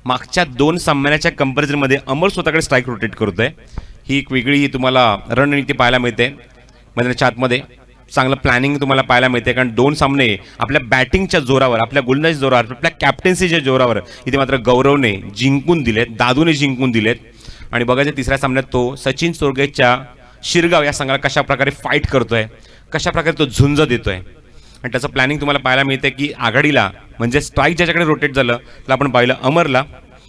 मागच्या 2 सामन्याच्या कंपॅरिझनमध्ये अमर स्वतःकडे स्ट्राईक रोटेट करतोय। ही एक वेगळी तुम्हाला रणनीती पाहायला मिळते मैदानाच्या आतमध्ये। चांगलं प्लॅनिंग तुम्हाला पाहायला मिळते कारण 2 सामने आपल्या बॅटिंगच्या जोरावर, आपल्या गोलंदाजी जोरावर, आपल्या कॅप्टन्सीच्या जोरावर इथे मात्र गौरवने जिंकून दिलेत, दादूने जिंकून दिलेत। आणि बघायचं तिसऱ्या सामन्यात तो सचिन चोरगेच्या शिरगाव या संघाला कशा प्रकारे फाईट करतोय, कशा प्रकारे तो झुंज देतोय आणि त्याचं प्लॅनिंग तुम्हाला पाहायला मिळते की आघाडीला म्हणजे स्ट्राईक ज्याच्याकडे रोटेट झालं त्याला आपण पाहिलं अमरला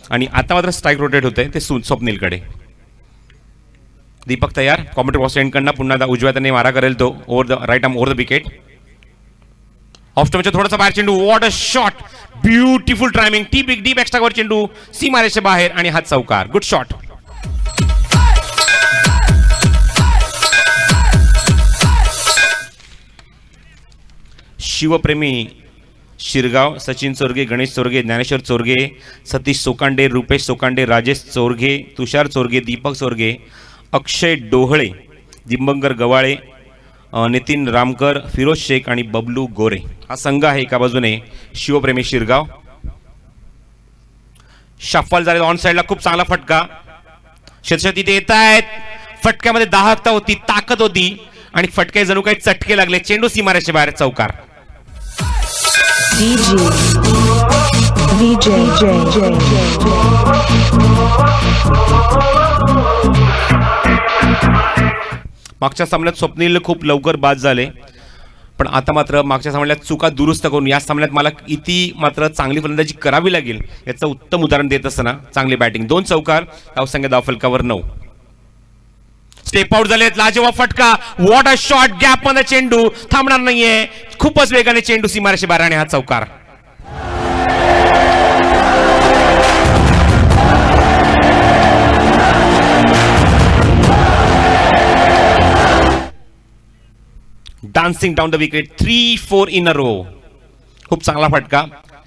आणि आता मात्र स्ट्राईक रोटेट होते ते स्वप्नीलकडे। दीपक तयार, कॉमेंट्री बॉक्स एंडकडनं पुन्हा उजव्या हाताने मारा करेल तो over the right arm over the wicket. Off स्टंपच्या थोडासा बाहेर चेंडू, what a shot, beautiful timing, deep एक्स्ट्रावर चेंडू सीमारेषे बाहेर आणि हात चौकार, गुड शॉट। शिवप्रेमी शिरगाव, सचिन चोरगे, गणेश चोरगे, ज्ञानेश्वर चोरगे, सतीश सोकांडे, रुपेश सोकांडे, राजेश चोरगे, तुषार चोरगे, दीपक चोरगे, अक्षय डोहळे, दिंबंकर गवाळे, नितीन रामकर, फिरोज शेख आणि बबलू गोरे हा संघ आहे एका बाजूने शिवप्रेमी शिरगाव। शफल झाले ऑन साइडला, खूप चांगला फटका, षटषट इथे येत आहेत, फटक्यामध्ये दाहकता होती, ताकद होती आणि फटके जणू काही चटके लागले, चेंडू सीमारेषे बाहेर, चौकार। मागच्या सामन्यात स्वप्नील खूप लवकर बाद झाले पण आता मात्र मागच्या सामन्यात चुका दुरुस्त करून या सामन्यात मला किती मात्र चांगली फलंदाजी करावी लागेल याचं उत्तम उदाहरण देत असताना चांगली बॅटिंग, 2 चौकार, धावसंख्या धावफलकावर 9। स्टेप आउट झालेत, लाजवाब फटका, व्हॉट अ शॉट, गॅप मध्ये चेंडू थांबणार नाहीये, खूपच वेगाने चेंडू सीमारेषे बाहेर आणि हा चौकार। Dancing down the wicket, 3-4 in a row, खूप चांगला फटका,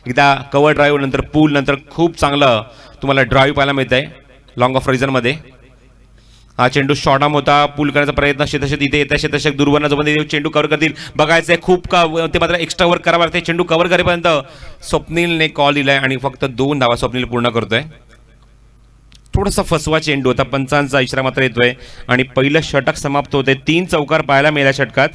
एकदा कव्हर ड्राईव्ह नंतर पूल नंतर खूप चांगलं तुम्हाला ड्राईव्ह पाहायला मिळत आहे लॉंग ऑफ रिझन मध्ये। हा चेंडू शॉर्ट आर्म होता, पूल करण्याचा प्रयत्न, शेतशत इथे येत आहे, शेतशक दुर्वर्ण जवळ चेंडू कव्हर करतील, बघायचंय खूप का ते मात्र एक्स्ट्रा वर करावं लागते, चेंडू कव्हर करेपर्यंत स्वप्नीलने कॉल दिलाय आणि फक्त 2 धावा स्वप्नील पूर्ण करतोय। थोडासा फसवा चेंडू होता, पंचांचा इशारा मात्र येतोय आणि पहिलं षटक समाप्त होते, 3 चौकार पाहायला मिळाल्या षटकात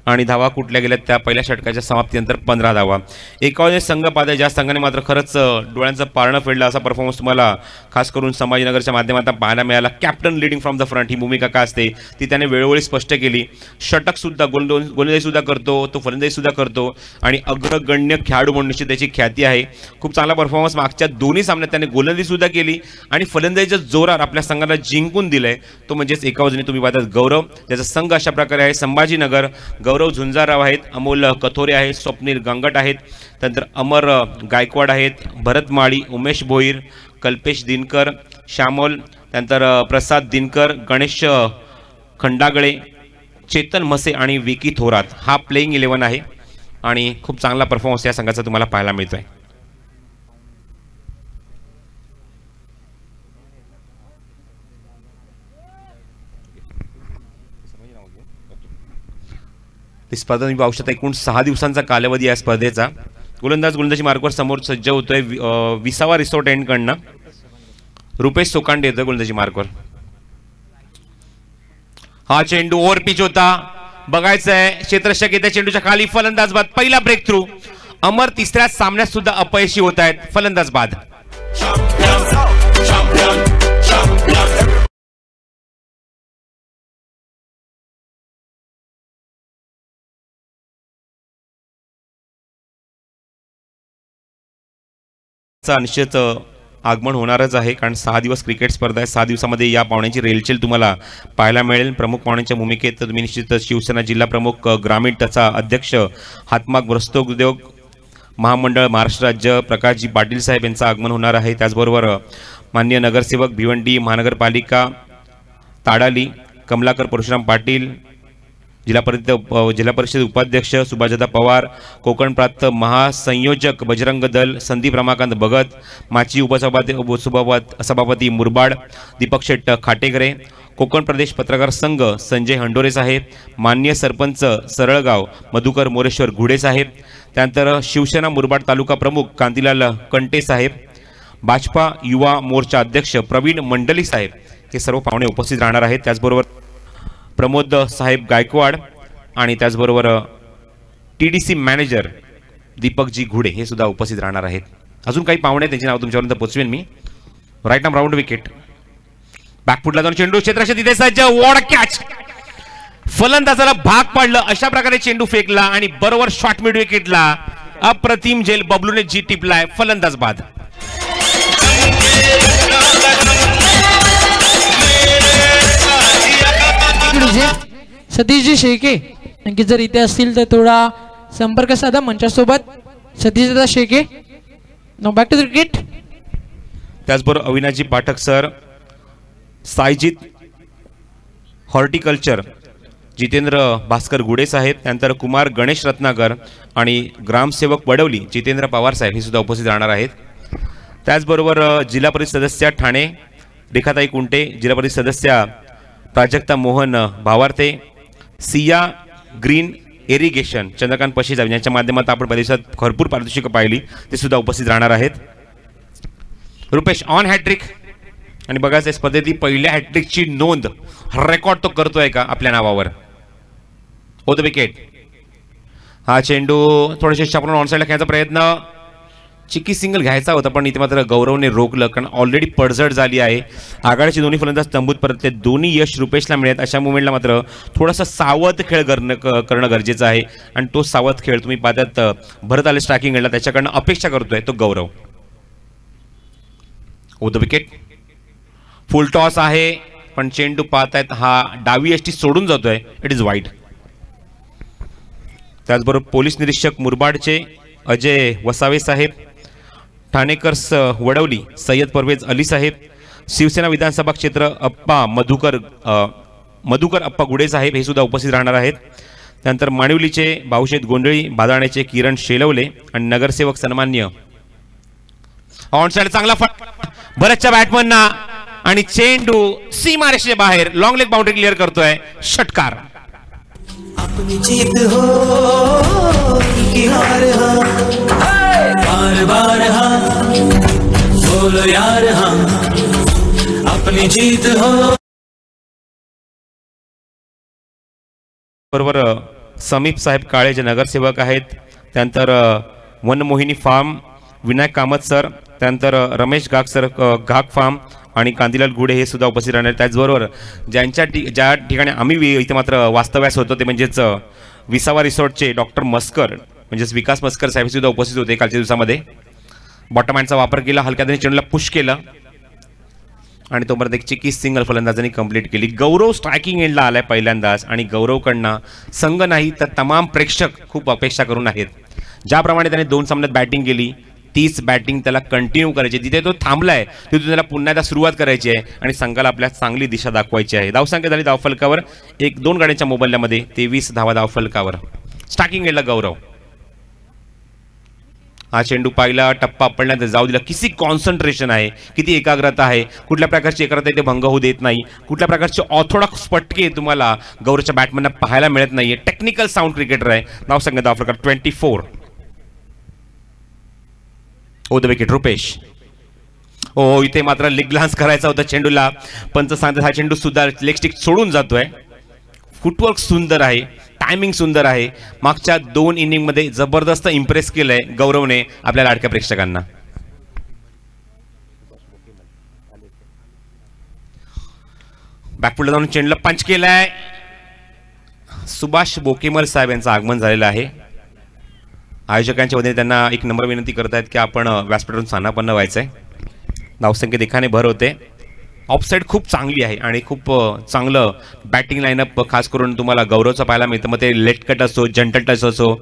आणि धावा कुठल्या गेल्यात त्या पहिल्या षटकाच्या समाप्तीनंतर 15 धावा। एकावने संघ पाहता ज्या संघाने मात्र खरंच डोळ्यांचं पारणं फेडलं असा परफॉर्मन्स तुम्हाला खास करून संभाजीनगरच्या माध्यमातून पाहायला मिळाला। Captain leading from the front ही भूमिका काय असते ती त्याने वेळोवेळी स्पष्ट केली। षटक सुद्धा गोलंदाजी सुद्धा करतो, तो फलंदाजी सुद्धा करतो आणि अग्रगण्य खेळाडू म्हणून निश्चित त्याची ख्याती आहे। खूप चांगला परफॉर्मन्स मागच्या दोन्ही सामन्यात त्याने गोलंदाजी सुद्धा केली आणि फलंदाजीच्या जोरावर आपल्या संघाला जिंकून दिलंय, तो म्हणजेच एका बाजूने तुम्ही पाहता गौरव, त्याचा संघ अशा प्रकारे आहे संभाजीनगर, गौरव झुंजाराव आहेत, अमोल कथोरे आहेत, स्वप्नील गंगट आहेत, त्यानंतर अमर गायकवाड आहेत, भरत माळी, उमेश भोईर, कल्पेश दिनकर, श्यामल, त्यानंतर प्रसाद दिनकर, गणेश खंडागळे, चेतन मसे आणि विकी थोरात हा प्लेइंग 11 आहे आणि खूप चांगला परफॉर्मन्स या संघाचा तुम्हाला पाहायला मिळतोय। स्पर्धा तुम्ही पाहू शकता, एकूण 6 दिवसांचा कालावधी या स्पर्धेचा। गोलंदाजी मार्कवर समोर सज्ज होतोय विसावा रिसोर्ट एंडकडनं रुपेश सोकांडे येतोय गोलंदाजी मार्कवर। हा चेंडू ओव्हर पिच होता, बघायचंय क्षेत्ररक्षक येत्या चेंडूच्या खाली, फलंदाज बाद, पहिला ब्रेक थ्रू। अमर तिसऱ्या सामन्यात सुद्धा अपयशी होत आहेत, फलंदाज बाद। निश्चित आगमन होणारच आहे कारण 6 दिवस क्रिकेट स्पर्धा आहे, 6 दिवसामध्ये या पाहुण्यांची रेलचेल तुम्हाला पाहायला मिळेल। प्रमुख पाहुण्यांच्या भूमिकेत तुम्ही निश्चित शिवसेना जिल्हा प्रमुख ग्रामीण टचा अध्यक्ष हातमाग वस्त्रोद्योग महामंडळ महाराष्ट्र राज्य प्रकाशजी पाटील साहेब यांचं आगमन होणार आहे। त्याचबरोबर माननीय नगरसेवक भिवंडी महानगरपालिका ताडाली कमलाकर परशुराम पाटील, जिल्हा परिषद उपाध्यक्ष सुभाषदादा पवार, कोकण प्रांत महासंयोजक बजरंग दल संदीप रमाकांत भगत, माची उपसभापती मुरबाड दीपक शेट्ट खाटेकरे, कोकण प्रदेश पत्रकार संघ संजय हंडोरे साहेब, मान्य सरपंच सरळगाव मधुकर मोरेश्वर घुडे साहेब, त्यानंतर शिवसेना मुरबाड तालुका प्रमुख कांतीलाल कंटे साहेब, भाजपा युवा मोर्चा अध्यक्ष प्रवीण मंडली साहेब हे सर्व पाहुणे उपस्थित राहणार आहेत. त्याचबरोबर प्रमोद साहेब गायकवाड आणि त्याचबरोबर TDC मॅनेजर दीपकजी घुडे हे सुद्धा उपस्थित राहणार आहेत. अजून काही पाहुणे त्यांची नाव तुमच्यापर्यंत पोहोचवेन मी. Right arm round wicket. बॅकफुटला जाऊन चेंडू क्षेत्राच्या तिथे सज्ज. What catch. फलंदाजाला भाग पाडलं. अशा प्रकारे चेंडू फेकला आणि बरोबर शॉट मिड विकेटला. अप्रतिम झेल बबलूने जी टिपलाय. फलंदाज बाद. सतीशजी शेळके आणखी जर इथे असतील तर थोडा संपर्क साधा मंचासोबत. सतीशदा Shelke. No back to the cricket. त्याचबरोबर अविनाशजी पाठक सर, सायजित हॉर्टिकल्चर जितेंद्र भास्कर गुडे साहेब, त्यानंतर कुमार गणेश रत्नाकर आणि ग्रामसेवक वडवली जितेंद्र पवार साहेब हे सुद्धा उपस्थित राहणार आहेत. त्याचबरोबर जिल्हा परिषद सदस्य ठाणे रेखाताई कुंटे, जिल्हा परिषद सदस्य प्राजक्ता मोहन भावार्थे, सिया ग्रीन इरिगेशन चंद्रकांत पशीजा यांच्या माध्यमातून आपण परिसरात भरपूर पारितोषिकं पाहिली, ते सुद्धा उपस्थित राहणार आहेत. Rupesh on hattrick. आणि बघायचं स्पर्धेतील पहिल्या हॅट्रिकची नोंद रेकॉर्ड तो करतोय का आपल्या नावावर. ओ द विकेट. हा चेंडू थोडेसे आपण ऑन साईडला खेळायचा प्रयत्न. चिकी सिंगल घ्यायचा होता पण इथे मात्र गौरवने रोखलं, कारण ऑलरेडी पडझड झाली आहे. आघाडीचे दोन्ही फलंदाज तंबूत परतले. दोन्ही यश रुपेशला मिळत. अशा मुवमेंटला मात्र थोडासा सावध खेळ करणं गरजेचं आहे आणि तो सावध खेळ तुम्ही पाहतात भरत आले स्ट्रायकिंग एंडला त्याच्याकडनं अपेक्षा करतोय तो गौरव. ओ द विकेट. फुल टॉस आहे पण चेंडू पाहतायत हा डावी यष्टी सोडून जातोय. It is wide. त्याचबरोबर पोलीस निरीक्षक मुरबाडचे अजय वसावे साहेब, ठाणेकर्स वडवली सय्यद परवेज अली साहेब, शिवसेना विधानसभा क्षेत्र अप्पा मधुकर अप्पा गुडे साहेब हे सुद्धा उपस्थित राहणार आहेत. त्यानंतर माणिवलीचे भाऊशेठ गोंधळी, बादाण्याचे किरण शेलवले आणि नगरसेवक सन्मान्य. ऑन साइड चांगला फट भरतच्या बॅटमनना आणि चेंडू सीमारेषेच्या बाहेर. लॉंग लेग बाउंड्री क्लिअर करतोय. षटकार. अपनी जीत हो की हार हा, बार बार हा बोलो यार हा, अपनी जीत हो. बरोबर समीप साहेब काळे जे नगरसेवक आहेत. त्यानंतर वनमोहिनी फार्म विनायक कामत सर, त्यानंतर रमेश घाग सर घाग फार्म आणि कांतीलाल गुडे हे सुद्धा उपस्थित राहणार. त्याचबरोबर ज्या ठिकाणी आम्ही इथे मात्र वास्तव्यास होतो ते म्हणजेच विसावा रिसॉर्टचे डॉक्टर मस्कर म्हणजेच विकास मस्कर साहेब सुद्धा उपस्थित होते कालच्या दिवसामध्ये. बॉटम हँडचा वापर केला, हलक्या चेंडूला पुश केलं आणि तोपर्यंत एक चिकी सिंगल फलंदाजांनी कंप्लीट केली. गौरव स्ट्रायकिंग एंडला आलाय पहिल्यांदाच आणि गौरवकडनं संघ नाही तर तमाम प्रेक्षक खूप अपेक्षा करून आहेत. ज्याप्रमाणे त्याने 2 सामन्यात बॅटिंग केली तीच बॅटिंग त्याला कंटिन्यू करायची. जिथे तो थांबलाय तिथून त्याला पुन्हा एकदा सुरुवात करायची आहे आणि संघाला आपल्या चांगली दिशा दाखवायची आहे. धावसंख्या झाली धावफलकावर 1-2 गाड्यांच्या मोबदल्यामध्ये 23 धावा धावफलकावर. स्टार्टिंग गेला गौरव. हा चेंडू पाहिला, टप्पा पडल्यानंतर जाऊ दिला. किती कॉन्सन्ट्रेशन आहे, किती एकाग्रता आहे. कुठल्या प्रकारची एकाग्रता इथे भंग होऊ देत नाही. कुठल्या प्रकारचे ऑर्थोडॉक्स फटके तुम्हाला गौरवच्या बॅटमॅनला पाहायला मिळत नाहीये. टेक्निकल साऊंड क्रिकेटर आहे. धावसंख्या धावफलकावर 24. ओ द विकेट रुपेश. ओ इथे मात्र लेग ग्लान्स करायचा होता चेंडूला. पंच सांगतात हा चेंडू सुद्धा लेग स्टिक सोडून जातोय. फुटवर्क सुंदर आहे, टायमिंग सुंदर आहे. मागच्या 2 इनिंगमध्ये जबरदस्त इम्प्रेस केलंय गौरवने आपल्या लाडक्या प्रेक्षकांना. बॅकफुटला जाऊन चेंडूला पंच केलाय. सुभाष बोकेमल साहेब यांचं आगमन झालेलं आहे. आयोजकांच्या वतीने त्यांना एक नम्र विनंती करत आहेत की आपण व्यासपीठावरून स्थानापन्न व्हायचं आहे. धावसंख्येत एकाने भर होते. ऑफसाईड खूप चांगली आहे आणि खूप चांगलं बॅटिंग लाईनअप खास करून तुम्हाला गौरवचं पाहायला मिळतं. मग ते लेट कट असो, जंटल टच असो,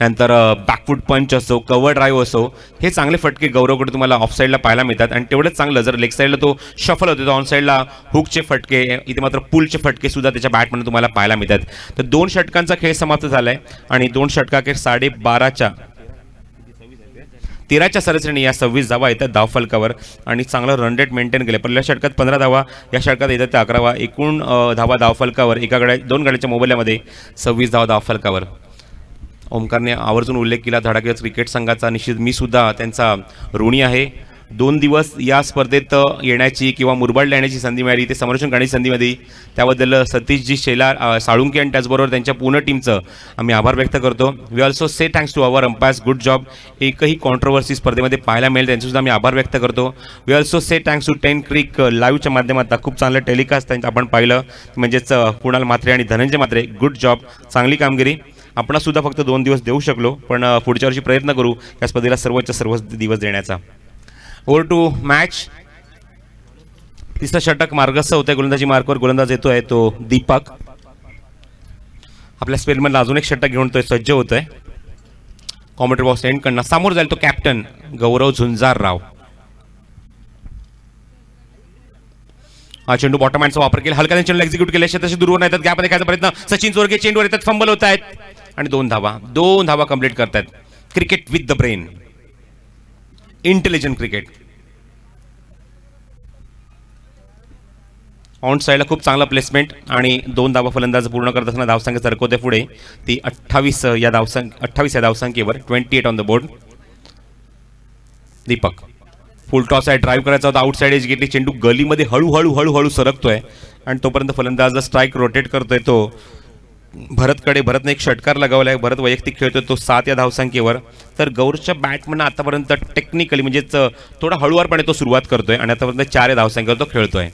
नंतर बॅकफूट पंच असो, कव्हर ड्राईव्ह असो, हे चांगले फटके गौरवकडे तुम्हाला ऑफसाईडला पाहायला मिळतात. आणि तेवढंच चांगलं जर लेग साईडला तो शफल होतो तर ऑन साईडला हुकचे फटके, इथे मात्र पुलचे फटके सुद्धा त्याच्या बॅटमध्ये तुम्हाला पाहायला मिळतात. तर 2 षटकांचा खेळ समाप्त झाला आहे आणि 2 षटकाखेर 13च्या सरासरीने या 26 धावा येतात धावफलकावर आणि चांगलं रन रेट मेंटेन केलं. पहिल्या षटकात 15 धावा, या षटकात येतात ते 11. एकूण धावा धावफलकावर 2 गाड्याच्या मोबदल्यामध्ये 26 धावा धावफलकावर. ओमकारने आवर्जून उल्लेख केला धडाकेबाज क्रिकेट संघाचा. निश्चित मी सुद्धा त्यांचा ऋणी आहे. 2 दिवस या स्पर्धेत येण्याची किंवा मुरबाडला येण्याची संधी मिळाली, ते समोरक्षण करण्याची संधी मिळाली, त्याबद्दल सतीशजी शेलार, साळुंके आणि त्याचबरोबर त्यांच्या पूर्ण टीमचं आम्ही आभार व्यक्त करतो. We also say thanks to our umpires, good job. एकही कॉन्ट्रोवर्सी स्पर्धेमध्ये पाहायला मिळेल त्यांचंसुद्धा आम्ही आभार व्यक्त करतो. We also say thanks to 10 cric लाईव्हच्या माध्यमातून खूप चांगलं टेलिकास्ट त्यांचं आपण पाहिलं, म्हणजेच कुणाल म्हात्रे आणि धनंजय म्हात्रे, गुड जॉब, चांगली कामगिरी. आपणसुद्धा फक्त 2 दिवस देऊ शकलो, पण पुढच्या वर्षी प्रयत्न करू या स्पर्धेला सर्वोच्च सर्व दिवस देण्याचा. Over to match. तिसरं षटक मार्गस्थ होतंय, गोलंदाजी मार्कवर गोलंदाज येतोय तो दीपक. आपल्या स्पेलमधला अजून एक षटक घेऊन तो सज्ज होतोय. कॉमेंट्री बॉक्स एंड कडनं समोर जाईल तो कॅप्टन गौरव झुंजारराव. हा चेंडू बॉटम हँडचा वापर केला, हलका चेंडू एक्झिक्यूट केले, क्षेत्राशी दूरवर येतात, गॅपमध्ये खायचा प्रयत्न, सचिन चोरगे चेंडूवर येतात, फंबल होत आहेत आणि 2 धावा कंप्लीट करतात. Cricket with the brain, intelligent cricket. On साईडला खूप चांगला प्लेसमेंट आणि 2 धावा फलंदाज पूर्ण करत असताना धावसंख्या सरकवते पुढे, ती 28 या धावसंख्येवर, 28 on the board. Deepak full toss आहे, ड्राईव्ह करायचा होता, आउटसाइड एज घेतली, चेंडू गलीमध्ये हळूहळू सरकतोय आणि तोपर्यंत फलंदाज स्ट्राईक रोटेट करतोय तो भरतकडे. भरतने एक षटकार लगावलाय, भरत वैयक्तिक खेळतोय तो 7 या धावसंख्येवर. तर गौरच्या बॅटमॅननं आतापर्यंत टेक्निकली म्हणजेच थोडा हळूवारपणे तो सुरुवात करतोय आणि आतापर्यंत 4 या धावसंख्येवर तो खेळतोय.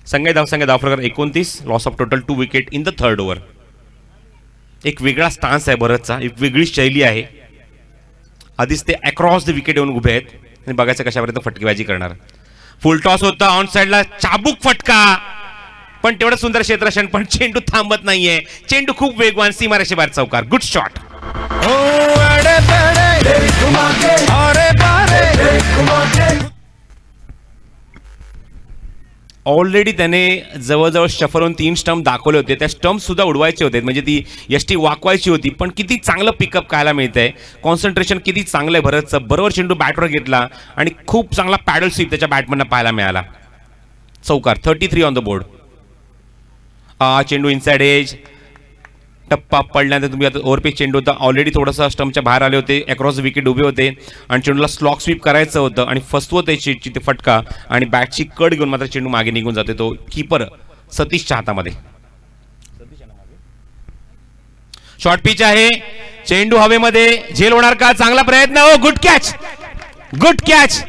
संघ धावसंख्या धावफरक 29, loss of total 2 wicket in the third over. एक वेगळा स्टान्स आहे भरतचा, एक वेगळी शैली आहे. आधीच ते अक्रॉस द विकेट येऊन उभे आहेत आणि बघायचं कशापर्यंत फटकेबाजी करणार. फुल टॉस होता, ऑन साईडला चाबूक फटका, पण तेवढं सुंदर क्षेत्ररक्षण, पण चेंडू थांबत नाहीये, चेंडू खूप वेगवान, सीमारेषे बाहेर चौकार. Good shot. ऑलरेडी त्याने जवळजवळ शफरहून 3 स्टंप दाखवले होते, त्या स्टंप सुद्धा उडवायचे होते, म्हणजे ती यष्टी वाकवायची होती, पण किती चांगलं पिकअप खायला मिळतंय, कॉन्सन्ट्रेशन किती चांगलं आहे भरतचं. बरोबर चेंडू बॅटवर घेतला आणि खूप चांगला पॅडल स्वीप त्याच्या बॅटमधनं पाहायला मिळाला. चौकार. 33 ऑन द बोर्ड. चेंडू इनसाइड एज, टप्पा पडल्यानंतर तुम्ही आता ओव्हरपिच चेंडू होता, ऑलरेडी थोडंसं स्टंपच्या बाहेर आले होते, अक्रॉस विकेट उभे होते आणि चेंडूला स्लॉक स्वीप करायचं होतं आणि फसवत ते फटका आणि बॅटची कड घेऊन मात्र चेंडू मागे निघून जाते, तो कीपर सतीशच्या हातामध्ये. शॉर्ट पिच आहे, चेंडू हवेमध्ये, झेल होणार का, चांगला प्रयत्न, ओ गुड कॅच, गुड कॅच.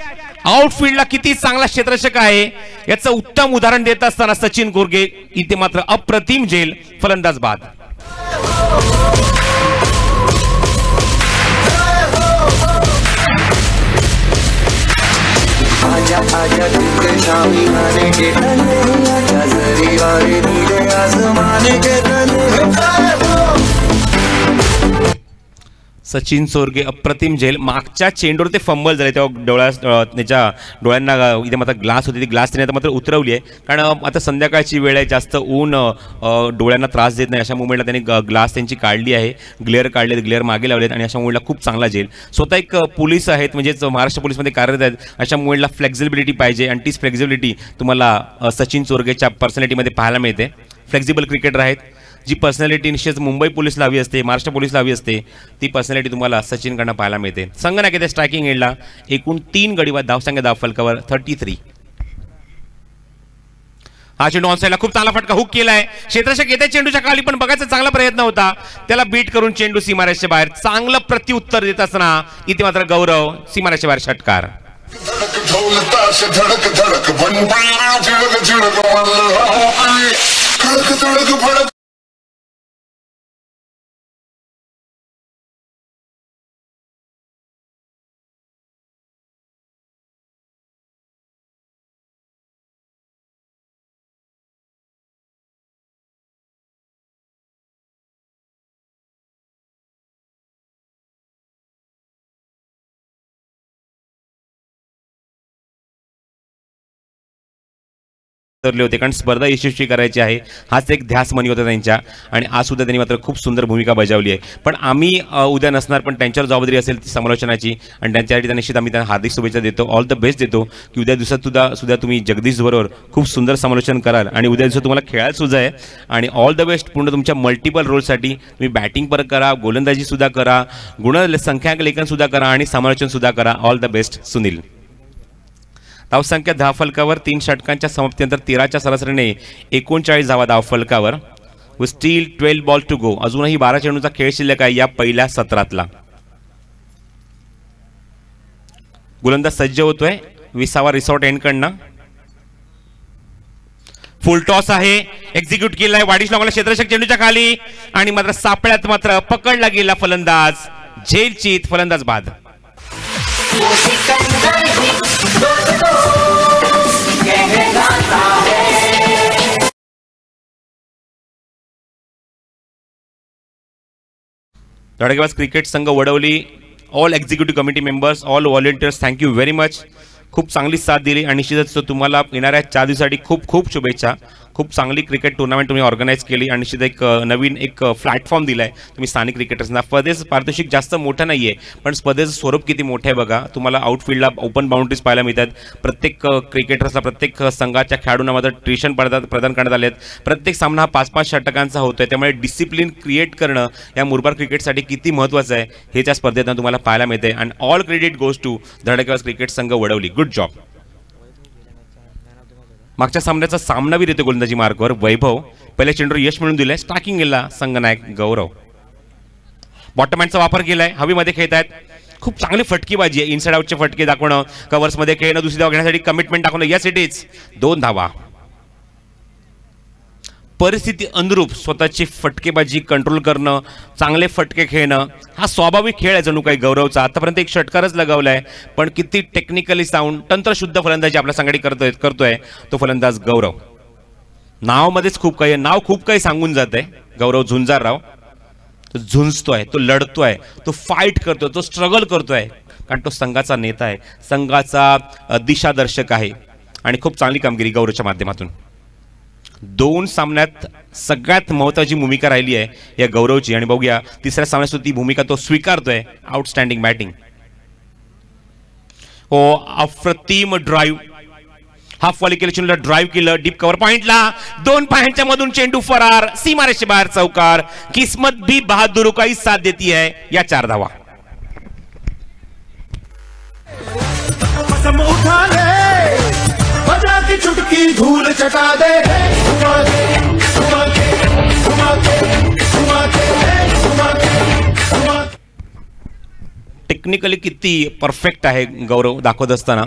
आउटफील्डला किती चांगला क्षेत्ररक्षक आहे याचं उत्तम उदाहरण देत असताना सचिन गोरगे इथे मात्र अप्रतिम झेल, फलंदाज बाद. आजा आजा तुझे शामी आने के तले, आजा जरी वारे नीले आसमाने के तले. सचिन चोरगे अप्रतिम झेल. मागच्या चेंडूवर ते फंबल झाले तेव्हा त्याच्या डोळ्यांना इथे मात्र ग्लास होती, ती ग्लास त्याने आता मात्र उतरवली आहे, कारण आता संध्याकाळची वेळ आहे, जास्त ऊन डोळ्यांना त्रास देत नाही, अशा मुवमेंटला त्यांनी ग्लास त्यांची काढली आहे, ग्लेअर काढले, ग्लेअर मागे लावलेत आणि अशा मुवमेंटला खूप चांगला झेल. स्वतः एक पोलीस आहेत, म्हणजेच महाराष्ट्र पोलीसमध्ये कार्यरत आहेत, अशा मुवमेंटला फ्लेक्झिबिलिटी पाहिजे आणि तीच फ्लेक्झिबिलिटी तुम्हाला सचिन चोरगेच्या पर्सनॅलिटीमध्ये पाहायला मिळते. फ्लेक्झिबल क्रिकेटर आहेत, जी पर्सनॅलिटी निश्चित मुंबई पोलीसला हवी असते, महाराष्ट्र पोलीसला हवी असते, ती पर्सनॅलिटी तुम्हाला सचिनकडनं पाहायला मिळते. संघ नाके स्ट्रायकिंग एंडला एकूण 3 गडी बाद, धावसंख्या धावफलकावर 33. हा चेंडू ऑन साईडला खूप चांगला फटका हुक केलाय, क्षेत्ररक्षक येते चेंडूच्या खाली, पण बघायचा चांगला प्रयत्न होता, त्याला बीट करून चेंडू सीमारेषेच्या बाहेर. चांगलं प्रत्युत्तर देत असताना इथे मात्र गौरव सीमारेषेच्या बाहेर षटकार. ठरले होते, कारण स्पर्धा यशस्वी करायची आहे हाच एक ध्यास मनी होता त्यांच्या, आणि आज सुद्धा त्यांनी मात्र खूप सुंदर भूमिका बजावली आहे. पण आम्ही उद्या नसणार, पण त्यांच्यावर जबाबदारी असेल ती समालोचनाची, आणि त्यांच्यासाठी निश्चित आम्ही त्यांना हार्दिक शुभेच्छा देतो, ऑल द बेस्ट देतो की उद्या दिवसात सुद्धा तुम्ही जगदीश बरोबर खूप सुंदर समालोचन कराल, आणि उद्या दिवसात तुम्हाला खेळायला सुद्धा आहे. आणि ऑल द बेस्ट पूर्ण तुमच्या मल्टिपल रोलसाठी. तुम्ही बॅटिंग पण करा, गोलंदाजीसुद्धा करा, गुणसंख्याक लेखनसुद्धा करा आणि समालोचनसुद्धा करा. All the best Sunil. धावसंख्या धावफलकावर 3 षटकांच्या समाप्तीनंतर 13च्या सरासरीने 39 धावा धावफलकावर. व स्टील 12 बॉल टू गो. अजूनही 12 चेंडूचा खेळ शिल्लक आहे या पहिल्या सत्रातला. गोलंदाज सज्ज होतोय 20वा रिसॉर्ट एंडकडनं. फुल टॉस आहे, एक्झिक्यूट केलाय वाडिश लॉंगला क्षेत्ररक्षक चेंडूच्या खाली, आणि मात्र सापळ्यात मात्र पकडला गेला फलंदाज. झेलचीत, फलंदाज बाद. धडकेबाज क्रिकेट संघ Wadavali, all executive committee members, all volunteers, thank you very much. खूप चांगली साथ दिली, आणि निश्चितच तुम्हाला येणाऱ्या 4 दिवसासाठी खूप खूप शुभेच्छा. खूप चांगली क्रिकेट टुर्नामेंट तुम्ही ऑर्गनाईज केली, आणि निश्चित एक नवीन एक प्लॅटफॉर्म दिला आहे तुम्ही स्थानिक क्रिकेटर्सना. स्पर्धेचं पारितोषिक जास्त मोठं नाही आहे, पण स्पर्धेचं स्वरूप किती मोठं आहे बघा. तुम्हाला आउटफील्डला ओपन बाउंड्रीज पाहायला मिळतात. प्रत्येक क्रिकेटर्सला, प्रत्येक संघाच्या खेळाडूंना मात्र ट्युशन प्रदान करण्यात आले आहेत. प्रत्येक सामना हा 5-5 षटकांचा होतो आहे, त्यामुळे डिसिप्लिन क्रिएट करणं या मुरबाड क्रिकेटसाठी किती महत्त्वाचं आहे हे त्या स्पर्धेतून तुम्हाला पाहायला मिळते. And all credit goes to Dhadkebaz cricket संघ वडवली. Good job. मागच्या सामन्याचा सामनावीर येतो गोलंदाजी मार्कवर वैभव. पहिल्या चेंडूवर यश मिळून दिलंय. स्टार्किंग गेला संघनायक गौरव. बॉटम हँडचा वापर केलाय, हवेमध्ये खेळत आहेत. खूप चांगली फटकीबाजी आहे, इनसाइड आउटचे फटके दाखवणं, कव्हर्समध्ये खेळणं, दुसरी धाव घेण्यासाठी कमिटमेंट दाखवणं. Yes it is. 2 धावा. परिस्थिती अनुरूप स्वतःची फटकेबाजी कंट्रोल करणं, चांगले फटके खेळणं हा स्वाभाविक खेळ आहे जणू काही गौरवचा. आतापर्यंत एक षटकारच लगावलाय, पण किती टेक्निकली साऊंड तंत्रशुद्ध फलंदाजी आपल्या संघाने करतोय तो फलंदाज गौरव. नावामध्येच खूप काही, नाव खूप काही सांगून जात आहे. गौरव झुंजारराव. तो झुंजतोय, तो लढतोय, तो फाईट करतोय, तो स्ट्रगल करतोय, कारण तो संघाचा नेता आहे, संघाचा दिशादर्शक आहे, आणि खूप चांगली कामगिरी गौरवच्या माध्यमातून. 2 सामन्यात सगळ्यात महत्त्वाची भूमिका राहिली आहे या गौरवची, आणि बघूया तिसऱ्या सामन्यात ती भूमिका तो स्वीकारतोय. Outstanding batting. हो, अप्रतिम ड्राईव्ह. हाफ वॉली केलं, चेंडूला ड्राईव्ह केलं, डीप कव्हर पॉइंटला 2 पायांच्या मधून चेंडू फरार, सीमारेषे बाहेर चौकार. किस्मत भी बहादुर का ही साथ देती है या 4 धावा. की चुटकी धूल चटा दे, घुमा के घुमा के घुमा के घुमा के घुमा के. टेक्निकली किती परफेक्ट आहे गौरव दाखवत असताना,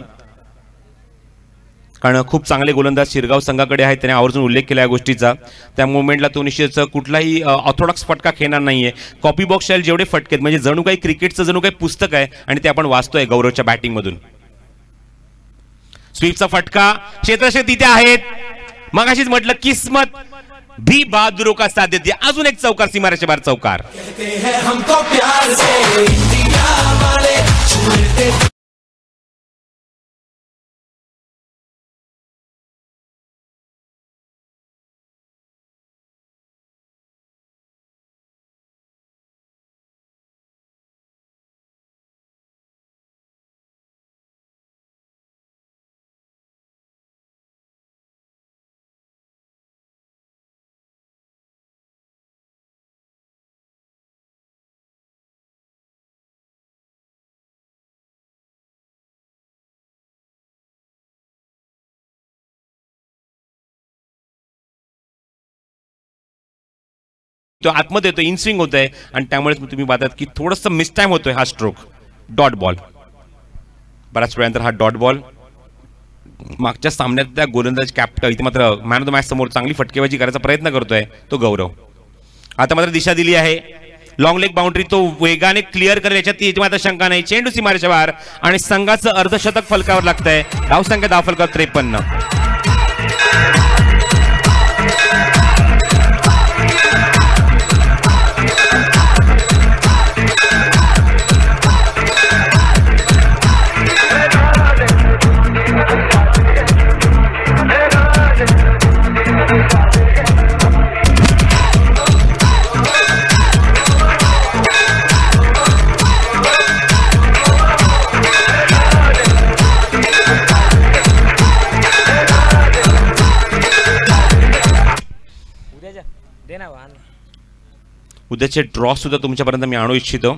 कारण खूप चांगले गोलंदाज शिरगाव संघाकडे आहेत. त्याने आवर्जून उल्लेख केला या गोष्टीचा. त्या मुवमेंटला तो निश्चितच कुठलाही ऑर्थोडॉक्स फटका खेळणार नाहीये. कॉपी बॉक्स स्टाईल जेवढे फटके आहेत, म्हणजे जणू काही क्रिकेटचं जणू काही पुस्तक आहे, आणि ते आपण वाचतोय गौरवच्या बॅटिंगमधून. स्वीपचा फटका, क्षेत्ररक्षक तिथे आहेत. मग अशीच म्हटलं किस्मत भी बहादुरों का साथ देती है. अजून एक चौकार, सीमारेषे बाहेर चौकार. तो आतमध्ये येतो, इनस्विंग होत आहे, आणि त्यामुळेच तुम्ही पाहतात की थोडंसं मिस टाइम होतोय हा स्ट्रोक. Dot ball. बऱ्याच वेळानंतर हा डॉट बॉल. मागच्या सामन्यात त्या गोलंदाज कॅप्टन इथे मात्र मॅन ऑफ द मॅच समोर चांगली फटकेबाजी करायचा प्रयत्न करतोय तो गौरव. आता मात्र दिशा दिली आहे. लॉंग लेग बाउंड्री तो वेगाने क्लिअर करेल याच्यात मात्र शंका नाही. चेंडू सीमारेषेच्या बाहेर, आणि संघाचं अर्धशतक फलकावर लागतंय. धावसंख्या धावफलकावर 53. उद्याचे ड्रॉ सुद्धा तुमच्यापर्यंत मी आणू इच्छितो.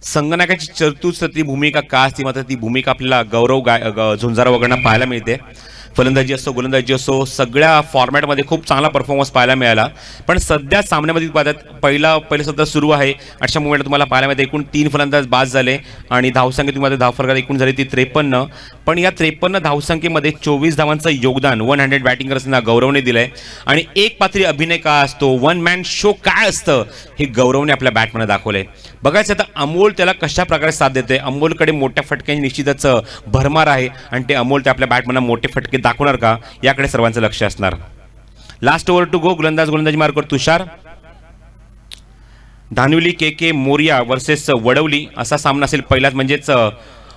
संगणकाची चतुर्थी भूमिका का असती, मात्र ती भूमिका आपल्याला गौरव झुंजारा वगैरे पाहायला मिळते. फलंदाजी असो गोलंदाजी असो सगळ्या फॉर्मॅटमध्ये खूप चांगला परफॉर्मन्स पाहायला मिळाला. पण सध्या सामन्यामध्ये पाहतात पहिलं सध्या सुरू आहे. अशा मोमेंट तुम्हाला पाहायला मिळते एकूण 3 फलंदाज बाद झाले आणि धावसंख्या तुम्हाला धावफरकात एकूण झाली ती 53. पण या 53 धावसंख्येमध्ये 24 धावांचं योगदान 100 बॅटिंगर्सना गौरवने दिलंय. आणि एक पात्री अभिनय का असतो, वन मॅन शो काय असतं हे गौरवने आपल्या बॅटमॅनने दाखवलंय. बघायचं आता अमोल त्याला कशा प्रकारे साथ देते. अमोलकडे मोठ्या फटक्यांची निश्चितच भरमार आहे आणि ते अमोल ते आपल्या बॅटमॅनला मोठे फटके दाखवणार का याकडे सर्वांचं लक्ष असणार. Last over to go. गोलंदाजी मार्कवर तुषार. धानिवली के मोरिया वर्सेस वडवली असा सामना असेल पहिलाच, म्हणजेच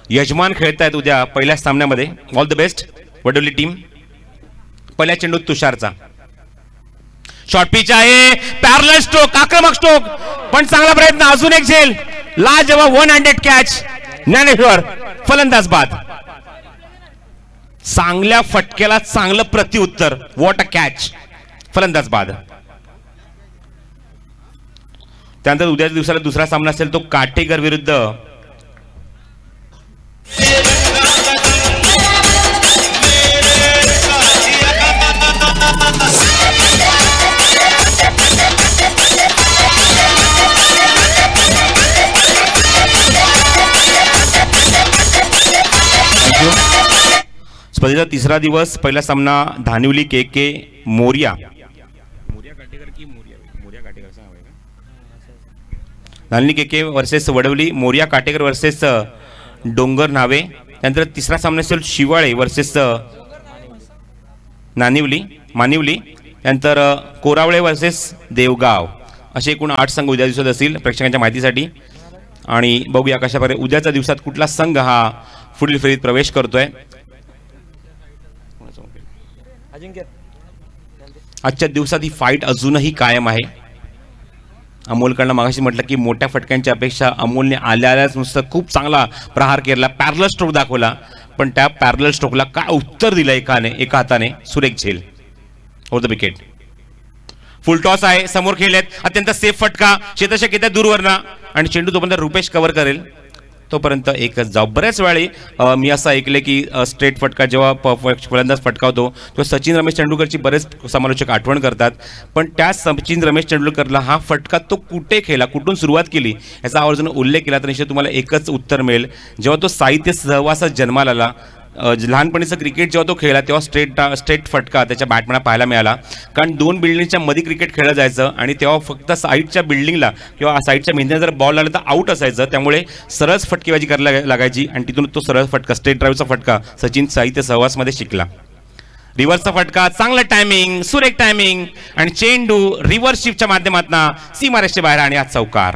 यजमान खेळतायत उद्या पहिल्याच सामन्यामध्ये. All the best Vadavali team. पहिल्या चेंडूत तुषारचा शॉर्ट पिच आहे, पॅरलल स्ट्रोक, आक्रमक स्ट्रोक, पण चांगला प्रयत्न, अजून एक झेल, लाजवाब 100 कॅच. ज्ञानेश्वर फलंदाज बाद. चांगल्या फटक्याला चांगलं प्रत्युत्तर, व्हॉट अ कॅच. फलंदाज बाद. त्यानंतर उद्याच्या दिवसाला दुसरा सामना असेल तो काटेकर विरुद्ध स्पर्धेचा तिसरा दिवस. पहिला सामना धानिवली के मोरिया. धानिवली के वर्सेस वडवली, मोरिया काटेकर वर्सेस डोंगर नावे. त्यानंतर तिसरा सामना असेल शिवाळे वर्सेस मानिवली. त्यानंतर कोरावळे वर्सेस देवगाव. असे एकूण 8 संघ उद्या दिवसात असतील प्रेक्षकांच्या माहितीसाठी. आणि बघूया कशा प्रकारे उद्याच्या दिवसात कुठला संघ हा पुढील फेरीत प्रवेश करतोय. आजच्या दिवसात ही फाईट अजूनही कायम आहे. अमोलकडनं मागाशी म्हटलं की मोठ्या फटक्यांच्या अपेक्षा अमोलने आल्याच नुसतं खूप चांगला प्रहार केला, पॅरलल स्ट्रोक दाखवला, पण त्या पॅरलल स्ट्रोकला काय उत्तर दिलं एका हाताने. सुरेख झेल over the wicket. Full toss आहे, समोर खेळलेत, अत्यंत सेफ फटका, क्षेत्ररक्षक येत्या दूरवरना आणि चेंडू तोपर्यंत रुपेश कव्हर करेल तोपर्यंत एकच जाऊ. बऱ्याच वेळी मी असं ऐकले की स्ट्रेट फटका जेव्हा फलंदाज फटकावतो तेव्हा सचिन रमेश तेंडुलकरची बरेच समालोचक आठवण करतात. पण त्या सचिन रमेश तेंडुलकरला हा फटका तो कुठे खेळला, कुठून सुरुवात केली याचा आवर्जून उल्लेख केला तर निश्चित तुम्हाला एकच उत्तर मिळेल. जेव्हा तो साहित्य सहवासात जन्माला आला, लहानपणीचं क्रिकेट जेव्हा तो खेळला तेव्हा स्ट्रेट फटका त्याच्या बॅटमॅनला पाहायला मिळाला. कारण 2 बिल्डिंगच्या मध्ये क्रिकेट खेळलं जायचं आणि तेव्हा फक्त साईडच्या बिल्डिंगला किंवा साईडच्या भिंतीला जर बॉल आला तर आउट असायचं. त्यामुळे सरळ फटकेबाजी करायला लागायची आणि तिथून तो सरळ फटका स्ट्रेट ड्राईव्हचा फटका सचिन साहित्य सहवासमध्ये शिकला. रिव्हर्सचा फटका, चांगलं टायमिंग, सुरेख टायमिंग आणि चेंडू रिव्हर्स शिफ्टच्या माध्यमातून सीमारेषेच्या बाहेर आणि आज चौकार.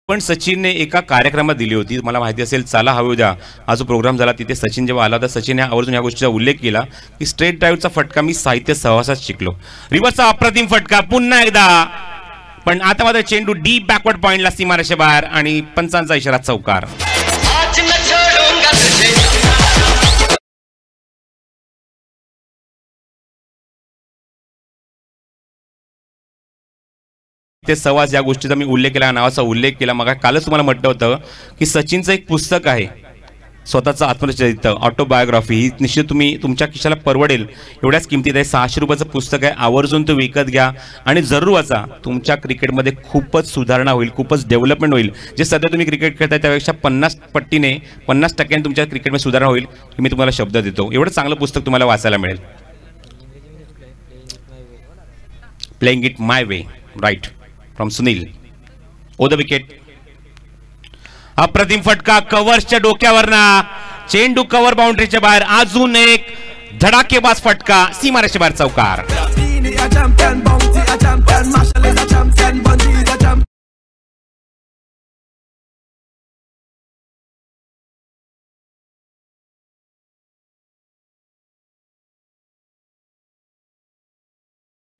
पण सचिनने एका कार्यक्रमात दिली होती, मला माहिती असेल चला हवे उद्या, हा जो प्रोग्राम झाला तिथे सचिन जेव्हा आला होता सचिनने आवर्जून या गोष्टीचा उल्लेख केला की स्ट्रेट ड्राईव्हचा फटका मी साहित्य सहवासात शिकलो. रिव्हर्सचा अप्रतिम फटका पुन्हा एकदा, पण आता मात्र चेंडू डीप बॅकवर्ड पॉइंटला सीमारेषे बाहेर आणि पंचांचा इशारा चौकार. ते सहवास या गोष्टीचा मी उल्लेख केला, नावाचा उल्लेख केला. मग कालच तुम्हाला म्हटलं होतं की सचिनचं एक पुस्तक आहे स्वतःचं आत्मचरित्र, ऑटोबायोग्राफी. ही निश्चित तुम्ही तुमच्या खिशाला परवडेल एवढ्याच किमतीत आहे. 600 रुपयाचं पुस्तक आहे, आवर्जून तो विकत घ्या आणि जरूर वाचा. तुमच्या क्रिकेटमध्ये खूपच सुधारणा होईल, खूपच डेव्हलपमेंट होईल. जे सध्या तुम्ही क्रिकेट खेळताय त्यापेक्षा 50% तुमच्या क्रिकेटमध्ये सुधारणा होईल मी तुम्हाला शब्द देतो. एवढं चांगलं पुस्तक तुम्हाला वाचायला मिळेल. Playing it my way, right, from Sunil. Oh the wicket. अप्रतिम फटका कव्हर्सच्या डोक्यावरना, चेंडू कव्हर बाउंड्रीच्या बाहेर, अजून एक धडाकेबाज फटका सीमारेषे बाहेर चौकार.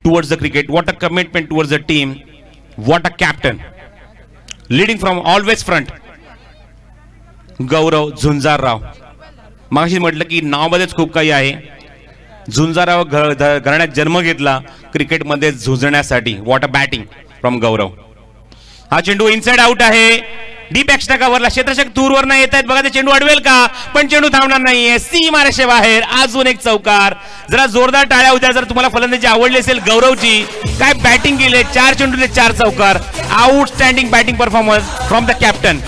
Towards the cricket, what a commitment towards the team. What a captain, leading from always front. Gaurav Jhunjarrao. मागाशी म्हटलं की नावामध्येच खूप काही आहे. झुंजारराव घराण्यात जन्म घेतला क्रिकेटमध्ये झुंजण्यासाठी. व्हॉट अ बॅटिंग फ्रॉम गौरव. हा चेंडू इनसाइड आउट आहे. डीप एक्स्ट्रा कव्हरला क्षेत्ररक्षक दूरवर नाही येत आहेत. बघा ते चेंडू अडवेल का, पण चेंडू थांबणार नाहीये. सीमारेषे बाहेर. अजून एक चौकार. जरा जोरदार टाळ्या उद्या जर तुम्हाला फलंदाजी आवडली असेल गौरवची. काय बॅटिंग केली, 4 चेंडूले 4 चौकार. Outstanding batting performance from the captain.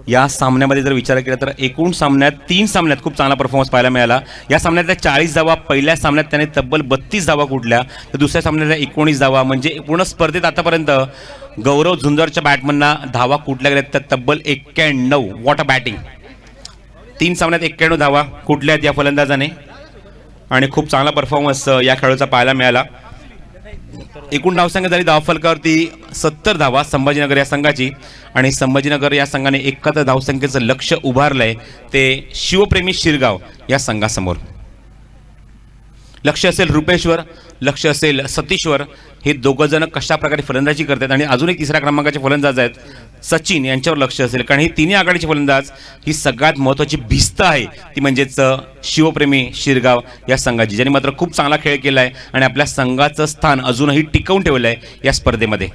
या सामन्यामध्ये जर विचार केला तर एकूण सामन्यात 3 सामन्यात खूप चांगला परफॉर्मन्स पाहायला मिळाला. या सामन्यातल्या 40 धावा, पहिल्या सामन्यात त्याने तब्बल 32 धावा कुठल्या, तर दुसऱ्या सामन्यातल्या 19 धावा. म्हणजे पूर्ण स्पर्धेत आतापर्यंत गौरव झुंजारच्या बॅटमनना धावा कुठल्या गेल्यात तर तब्बल 91. What a batting. 3 सामन्यात 91 धावा कुठल्यात या फलंदाजाने आणि खूप चांगला परफॉर्मन्स या खेळाडूचा पाहायला मिळाला. एकूण धावसंख्या झाली धावफलकावरती 70 धावा संभाजीनगर या संघाची आणि संभाजीनगर या संघाने 71 धावसंख्येचं लक्ष उभारलंय ते शिवप्रेमी शिरगाव या संघासमोर. लक्ष असेल रुपेश्वर, लक्ष असेल सतीश्वर, हे दोघं जण कशा प्रकारे फलंदाजी करतात आणि अजून एक 3ऱ्या क्रमांकाचे फलंदाज आहेत सचिन, यांच्यावर लक्ष असेल कारण ही तिन्ही आघाडीचे फलंदाज ही सगळ्यात महत्त्वाची भिस्त आहे ती म्हणजेच शिवप्रेमी शिरगाव या संघाची, ज्यांनी मात्र खूप चांगला खेळ केला आहे आणि आपल्या संघाचं स्थान अजूनही टिकवून ठेवलं आहे या स्पर्धेमध्ये.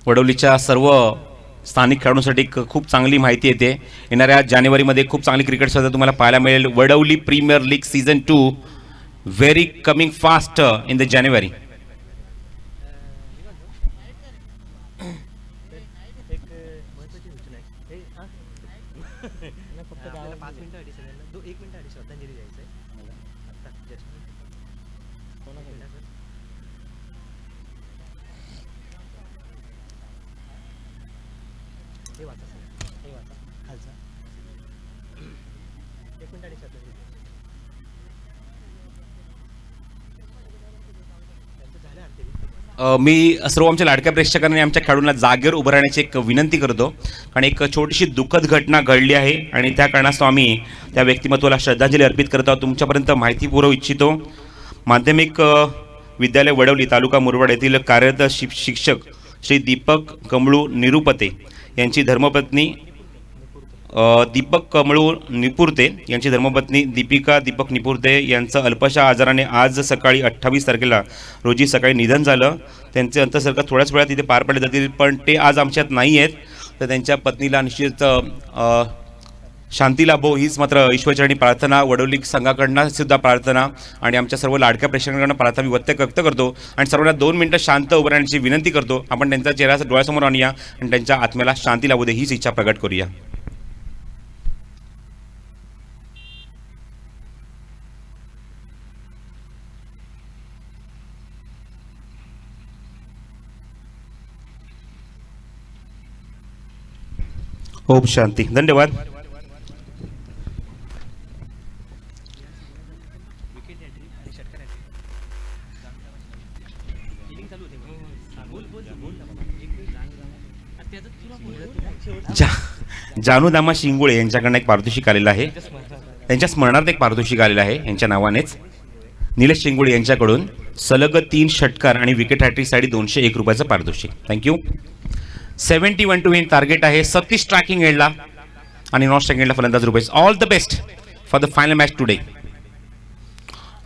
वडवलीच्या सर्व स्थानिक खेळाडूंसाठी खूप चांगली माहिती येते. येणाऱ्या जानेवारीमध्ये खूप चांगली क्रिकेट स्पर्धा तुम्हाला पाहायला मिळेल. Vadavali premier league season 2 very coming fast in the January. मी सर्व आमच्या लाडक्या प्रेक्षकांनी आमच्या खेळाडूंना जागेवर उभं राहण्याची एक विनंती करतो आणि एक छोटीशी दुःखद घटना घडली आहे आणि त्या कारणास्तव आम्ही त्या व्यक्तिमत्वाला श्रद्धांजली अर्पित करत आहोत. तुमच्यापर्यंत माहिती पुरवू इच्छितो. माध्यमिक विद्यालय वडवली तालुका मुरबाड येथील कार्यरत शिक्षक श्री दीपक कमळू निरुपते यांची धर्मपत्नी दीपक कमळू निपुरते यांची धर्मपत्नी दीपिका दीपक निपुरते यांचं अल्पशा आजाराने आज सकाळी 28 तारखेला रोजी सकाळी निधन झालं. त्यांचे अंत्यसंस्कार थोड्याच वेळात तिथे पार पडले जातील पण ते आज आमच्यात नाही आहेत. तर त्यांच्या पत्नीला निश्चित शांती लाभो हीच मात्र ईश्वरचरणी प्रार्थना, वडवली संघाकडनं सुद्धा प्रार्थना आणि आमच्या सर्व लाडक्या प्रेक्षकांकडून प्रार्थना मी व्यक्त करतो आणि सर्वांना 2 मिनिटं शांत उभं राहण्याची विनंती करतो. आपण त्यांचा चेहरा डोळ्यासमोर आणूया आणि त्यांच्या आत्म्याला शांती लाभू दे हीच इच्छा प्रकट करूया. ओम शांती. धन्यवाद. जानूदामा शिंगोळे यांच्याकडनं एक पारितोषिक आलेलं आहे. त्यांच्या स्मरणार्थ एक पारितोषिक आलेलं आहे यांच्या नावानेच. निलेश शिंगोळे यांच्याकडून सलग 3 षटकार आणि विकेट हॅट्रिकसाठी 201 रुपयाचं पारितोषिक. थँक्यू. 71 टू विन टार्गेट आहे. 36 स्ट्रायकिंग एंडला आणि नॉन स्ट्रायकिंग एंडला फलंदाज रुपये. All the best for the final match today.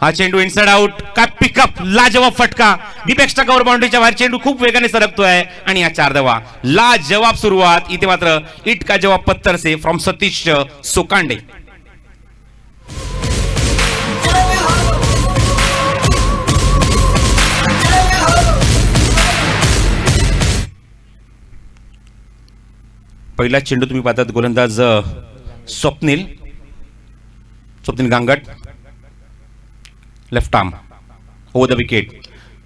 हा चेंडू इनसाइड आउट. काय पिकअप, लाजवाब फटका. डीप एक्स्ट्रा कव्हर बाउंड्रीच्या बाहेर चेंडू खूप वेगाने सरकतोय आणि या 4 धावा. लाजवाब सुरुवात. इथे मात्र इट का जवाब पत्थर से फ्रॉम सतीश सोकांडे. पहिला चेंडू तुम्ही पाहतात गोलंदाज Swapnil Gangat, left arm over the wicket.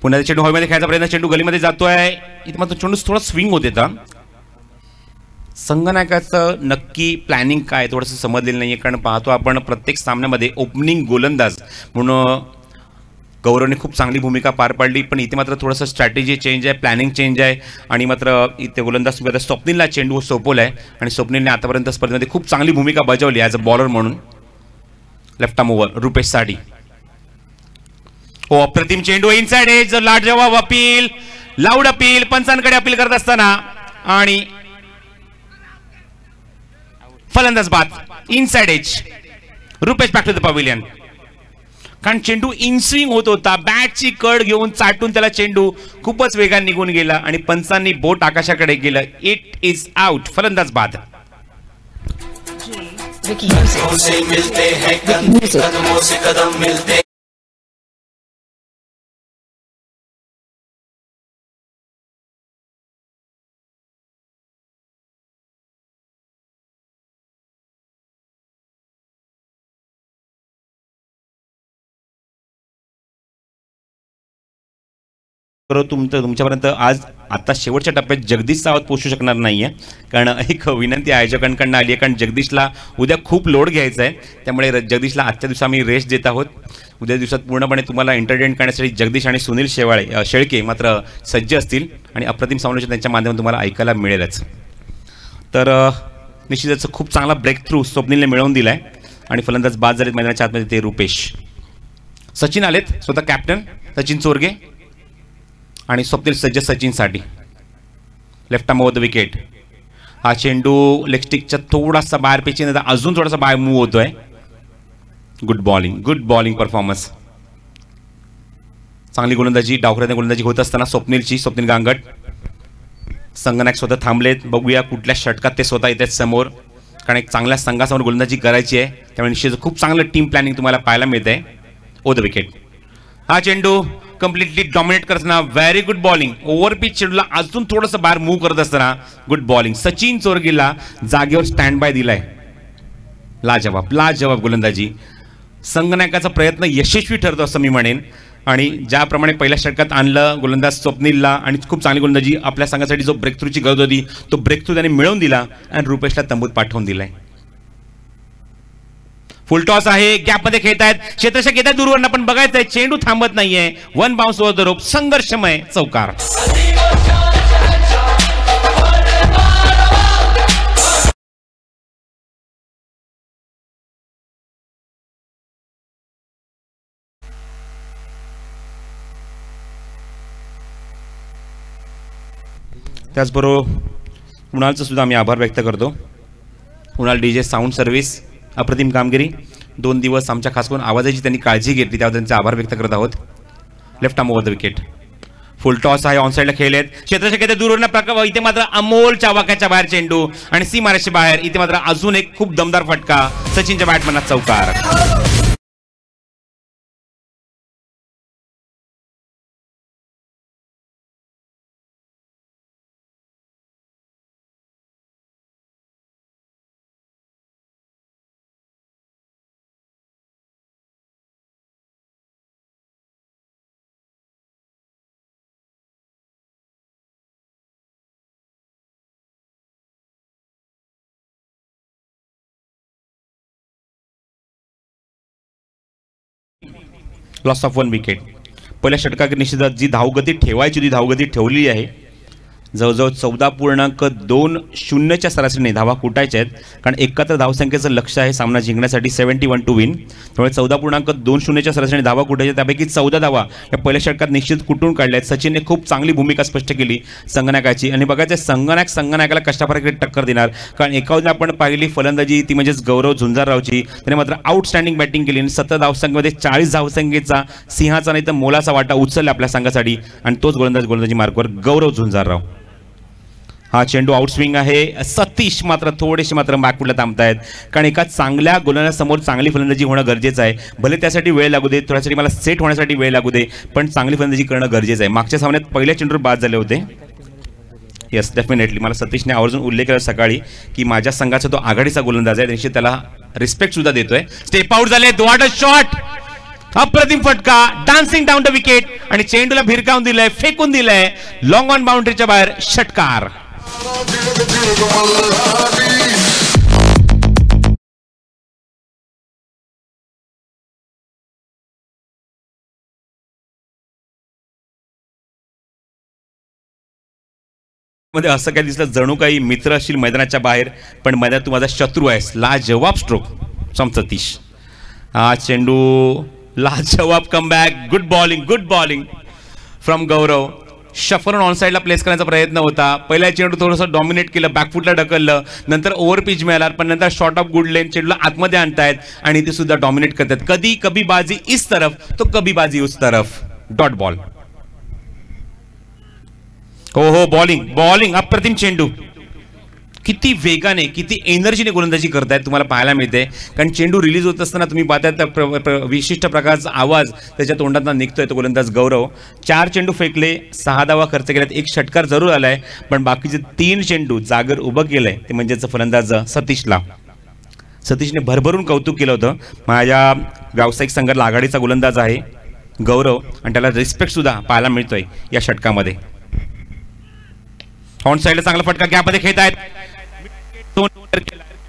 पुन्हा चेंडू हवेमध्ये खेळायचा प्रयत्न, चेंडू गलीमध्ये जातोय. इथे मात्र चेंडू थोडा स्विंग होत होता. संगणकाचं नक्की प्लॅनिंग काय थोडंसं समजलेलं नाही आहे, कारण पाहतो आपण प्रत्येक सामन्यामध्ये ओपनिंग गोलंदाज म्हणून गौरवने खूप चांगली भूमिका पार पाडली, पण इथे मात्र थोडंसं स्ट्रॅटेजी चेंज आहे, प्लॅनिंग चेंज आहे. आणि मात्र इथे गोलंदाज स्वप्नीलला चेंडू सोपवला आहे आणि स्वप्नीलने आतापर्यंत स्पर्धेमध्ये खूप चांगली भूमिका बजावली ॲज अ बॉलर म्हणून. Left arm over Rupesh Sadi. हो, अप्रतिम चेंडू इनसाइड एज, लाट जवाब अपील, लाऊड अपील, पंचांकडे अपील करत असताना आणि फलंदाज बाद. Inside edge, Rupesh back to the pavilion. कारण चेंडू इनस्विंग होत होता, बॅटची कड घेऊन चाटून त्याला चेंडू खूपच वेगाने निघून गेला आणि पंचांनी बोट आकाशाकडे गेलं. इट इज आउट, फलंदाज बाद. तुमच्यापर्यंत आज आता शेवटच्या टप्प्यात जगदीश सावंत पोहोचू शकणार नाहीये, कारण एक विनंती आयोजकांकडून आली आहे, कारण जगदीशला उद्या खूप लोड घ्यायचा आहे. त्यामुळे जगदीशला आजच्या दिवशी आम्ही रेस्ट देत आहोत. उद्या दिवसात पूर्णपणे तुम्हाला एंटरटेन करण्यासाठी जगदीश आणि सुनील शेळके मात्र सज्ज असतील आणि अप्रतिम समालोचन त्यांच्या माध्यमातून तुम्हाला ऐकायला मिळेलच. तर निश्चितच खूप चांगला ब्रेक थ्रू स्वप्नीलने मिळवून दिला आहे आणि फलंदाज बाद झालेत मैदानाच्या आतमध्ये ते रुपेश. सचिन आलेत, स्वतः कॅप्टन सचिन चोरगे आणि स्वप्नील सज्ज सचिनसाठी. Left arm over the wicket. हा चेंडू लेगस्टिकच्या थोडासा बाहेर पेची नंतर अजून थोडासा बाहेर मूव्ह होतोय. Good bowling performance. चांगली गोलंदाजी, डावखऱ्याने गोलंदाजी होत असताना स्वप्नील गांगट. संगनायक स्वतः थांबलेत, बघूया कुठल्या षटकात ते स्वतः येतात समोर, कारण एक चांगल्या संघासमोर गोलंदाजी करायची आहे. त्यामुळे निश्चित खूप चांगलं टीम प्लॅनिंग तुम्हाला पाहायला मिळत आहे. Over the wicket. हा चेंडू कम्प्लिटली डॉमिनेट करताना very good bowling. Over pitch चेंडूला अजून थोडंसं बाहेर मूव्ह करत असताना गुड बॉलिंग. सचिन चोरगेला जागेवर स्टँड बाय दिलाय. लाजवाब गोलंदाजी. संगनायकाचा प्रयत्न यशस्वी ठरतो असं मी म्हणेन. आणि ज्याप्रमाणे पहिल्या षटकात आणलं गोलंदाज स्वप्नीलला आणि खूप चांगली गोलंदाजी, आपल्या संघासाठी जो ब्रेक थ्रूची गरज होती तो ब्रेक थ्रू त्याने मिळवून दिला आणि रुपेशला तंबूत पाठवून दिलाय. फुल टॉस आहे, गॅपमध्ये खेळतायत, क्षेत्ररक्षक येतात दूरवरनं, पण बघायचंय चेंडू थांबत नाहीये. One bounce over the rope, संघर्षमय चौकार. त्याचबरोबर कुणालचं सुद्धा आम्ही आभार व्यक्त करतो. कुणाल डीजे साऊंड सर्व्हिस, अप्रतिम कामगिरी. 2 दिवस आमच्या खास करून आवाजाची त्यांनी काळजी घेतली, त्यावर त्यांचे आभार व्यक्त करत आहोत. Left arm over the wicket. Full toss आहे, ऑन साईडला खेळलेत, क्षेत्ररक्षक येते दूरवरनं प्रकार. इथे मात्र अमोल चावाक्याच्या बाहेर चेंडू आणि सीमारेषेच्या बाहेर. इथे मात्र अजून एक खूप दमदार फटका, सचिनच्या बॅटमॅनला चौकार. Loss of 1 wicket. पहिल्या षटकात निश्चितच जी धावगती ठेवायची होती धावगती ठेवली आहे. जवळजवळ 14.20च्या सरासरीने धावा कुटायच्या आहेत, कारण 71 धावसंख्येचं लक्ष आहे सामना जिंकण्यासाठी, 71 टू विन. त्यामुळे 14.20च्या सरासरीने धावा कुटायच्या, त्यापैकी 14 धावा या पहिल्या षटकात निश्चित कुटून काढल्या आहेत. सचिनने खूप चांगली भूमिका स्पष्ट केली संगनायकाची. आणि बघायचं संगनायकाला कशाप्रकारे टक्कर देणार, कारण एका आपण पाहिली फलंदाजी ती म्हणजेच गौरव झुंजाररावची. त्याने मात्र आउटस्टँडिंग बॅटिंग केली आणि 17 धावसंख्येमध्ये 40 धावसंख्येचा सिंहाचा नाही तर मोलाचा वाटा उचलला आपल्या संघासाठी, आणि तोच गोलंदाजी मार्कवर गौरव झुंजारराव. हा चेंडू आउटस्विंग आहे. सतीश मात्र थोडेसे बॅकफुटला थांबतायत, कारण एका चांगल्या गोलंदाजासमोर चांगली फलंदाजी होणं गरजेचं आहे. भले त्यासाठी वेळ लागू दे, थोड्यासाठी मला सेट होण्यासाठी वेळ लागू दे, पण चांगली फलंदाजी करणं गरजेचं आहे. मागच्या सामन्यात पहिल्या चेंडूवर बाद झाले होते. येस डेफिनेटली मला सतीशने आवर्जून उल्लेख केला सकाळी की माझ्या संघाचा तो आघाडीचा गोलंदाज आहे, त्याशी त्याला रिस्पेक्ट सुद्धा देतोय. स्टेप आउट झाले, व्हॉट अ शॉट, अप्रतिम फटका, डान्सिंग डाऊन द विकेट आणि चेंडूला भिरकावून दिलंय, फेकून दिलंय लॉंग ऑन बाउंड्रीच्या बाहेर, षटकार. मध्ये असं काय दिसलं जणू काही मित्र असतील मैदानाच्या बाहेर, पण मैदानात तू माझा शत्रू आहेस. लाजवाब स्ट्रोक फ्रॉम सतीश. हा चेंडू लाजवाब comeback, good bowling from Gaurav. शफरन ऑन साईडला प्लेस करण्याचा प्रयत्न होता. पहिला चेंडू थोडंसं डॉमिनेट केलं, बॅकफुटला ढकललं, नंतर ओव्हर पिच मिळाला, पण नंतर शॉर्ट ऑफ गुड लेन चेंडूला आतमध्ये आणतायत आणि ते सुद्धा डॉमिनेट करतात. कभी बाजी इस तरफ तो कभी बाजी उस तरफ. Dot ball. हो बॉलिंग अप्रतिम चेंडू. किती वेगाने किती एनर्जीने गोलंदाजी करतायत तुम्हाला पाहायला मिळते. कारण चेंडू रिलीज होत असताना तुम्ही पाहताय त्या विशिष्ट प्रकारचा आवाज त्याच्या तोंडातून निघतोय तो गोलंदाज गौरव. 4 चेंडू फेकले, 6 धावा खर्च केल्यात, 1 षटकार जरूर आलाय, पण बाकीचे 3 चेंडू जागर उभं केलंय ते म्हणजेच फलंदाज सतीशला. सतीशने भरभरून कौतुक केलं होतं. माझ्या व्यावसायिक संघाला आघाडीचा गोलंदाज आहे गौरव आणि त्याला रिस्पेक्ट सुद्धा पाहायला मिळतोय या षटकामध्ये. ऑन साईडला चांगला फटका गॅपमध्ये खेळत आहेत,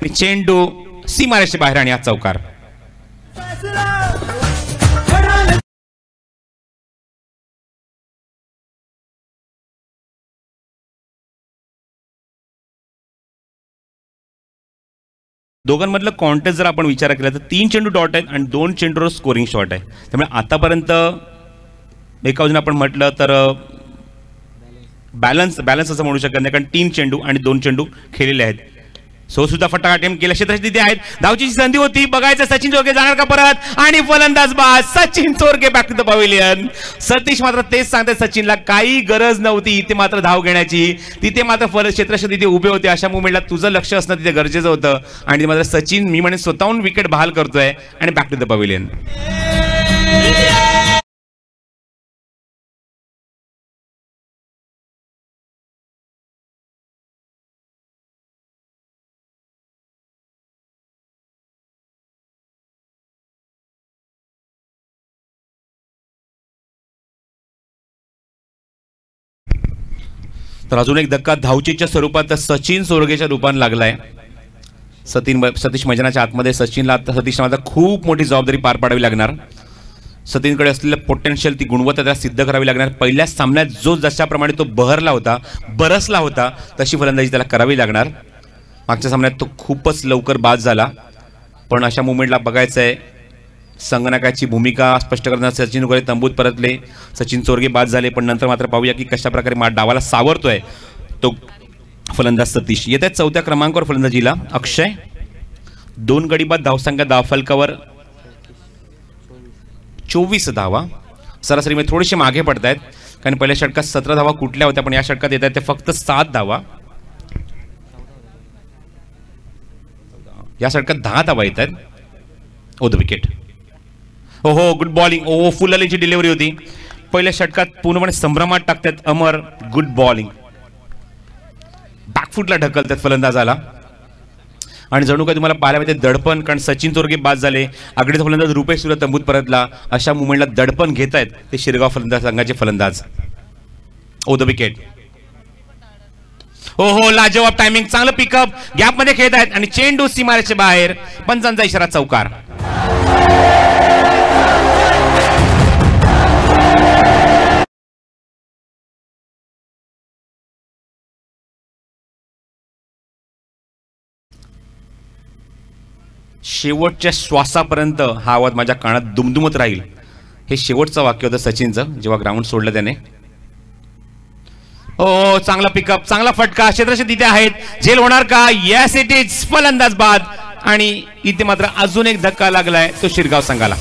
चेंडू सीमारेषेच्या बाहेर आणि हा चौकार. दोघांमधलं कॉन्टेस्ट जर आपण विचार केला तर 3 चेंडू डॉट आहेत आणि 2 चेंडूवर स्कोरिंग शॉट आहे. त्यामुळे आतापर्यंत एका बाजूने आपण म्हटलं तर बॅलन्स असं म्हणू शकत नाही, कारण 3 चेंडू आणि 2 चेंडू खेळलेले आहेत. सो सुद्धा फटका अटेम्प्ट केला, क्षेत्राची तिथे आहेत, धावची संधी होती, बघायचं सचिन चोरगे जाणार का परत आणि फलंदाज बाद Sachin Chorge back to the pavilion. Satish मात्र तेच सांगतात सचिनला काही गरज नव्हती इथे मात्र धाव घेण्याची, तिथे मात्र क्षेत्राशी तिथे उभे होते, अशा मुवमेंटला तुझं लक्ष असणं तिथे गरजेचं होतं आणि मात्र सचिन मी म्हणे स्वतःहून विकेट बहाल करतोय आणि बॅक टू द पवेलियन. तर अजून एक धक्का धावचीच्या स्वरूपात सचिन चोरगेच्या रूपाने लागलाय. सतीश मैदानाच्या आतमध्ये सचिनला आता सतीशला आता खूप मोठी जबाबदारी पार पाडावी लागणार. सतीनकडे असलेलं पोटेन्शियल ती गुणवत्ता त्याला सिद्ध करावी लागणार. पहिल्या सामन्यात जो जशाप्रमाणे तो बरसला होता तशी फलंदाजी त्याला करावी लागणार. मागच्या सामन्यात तो खूपच लवकर बाद झाला, पण अशा मुवमेंटला बघायचं आहे. संगणकाची भूमिका स्पष्ट करताना सचिन वगैरे तंबूत परतले, सचिन चोरगे बाद झाले, पण नंतर मात्र पाहूया की कशा प्रकारे डावाला सावरतोय तो फलंदाज सतीश. येत्या 4थ्या क्रमांकावर फलंदाजीला अक्षय. 2 गडी बाद धावसंख्या धावफलकावर 24 धावा. सरासरीमध्ये थोडेसे मागे पडतायत, कारण पहिल्या षटकात 17 धावा कुठल्या होत्या, पण या षटकात येत आहेत ते फक्त 7 धावा. या षटकात 10 धावा येत आहेत. ओ द विकेट. हो गुड बॉलिंग. फुल आलीची डिलिव्हरी होती. पहिल्या षटकात पूर्णपणे संभ्रमात टाकतात अमर. गुड बॉलिंग, बॅकफुटला ढकलतात फलंदाजाला आणि जणू काय तुम्हाला पाहायला मिळते दडपण, कारण सचिन चोरगे बाद झाले, आघाडीचा फलंदाज रुपेश सुद्धा तंबूत परतला. अशा मुवमेंटला दडपण घेत आहेत ते शिरगाव फलंदाज संघाचे फलंदाज. ओ द विकेट. हो लाजवाब टायमिंग, चांगलं पिकअप, गॅपमध्ये खेळत आहेत आणि चेंडू सीमारेषेच्या बाहेर. पंचांचा इशारा चौकार. शेवटच्या श्वासापर्यंत हा आवाज माझ्या कानात दुमदुमत राहील. हे शेवटचं वाक्य होतं सचिनचं जेव्हा ग्राउंड सोडलं त्याने. चांगला पिकअप, चांगला फटका, क्षेत्राशी तिथे आहेत, झेल होणार का? Yes it is. फलंदाज बाद आणि इथे मात्र अजून एक धक्का लागलाय तो शिरगाव संघाला.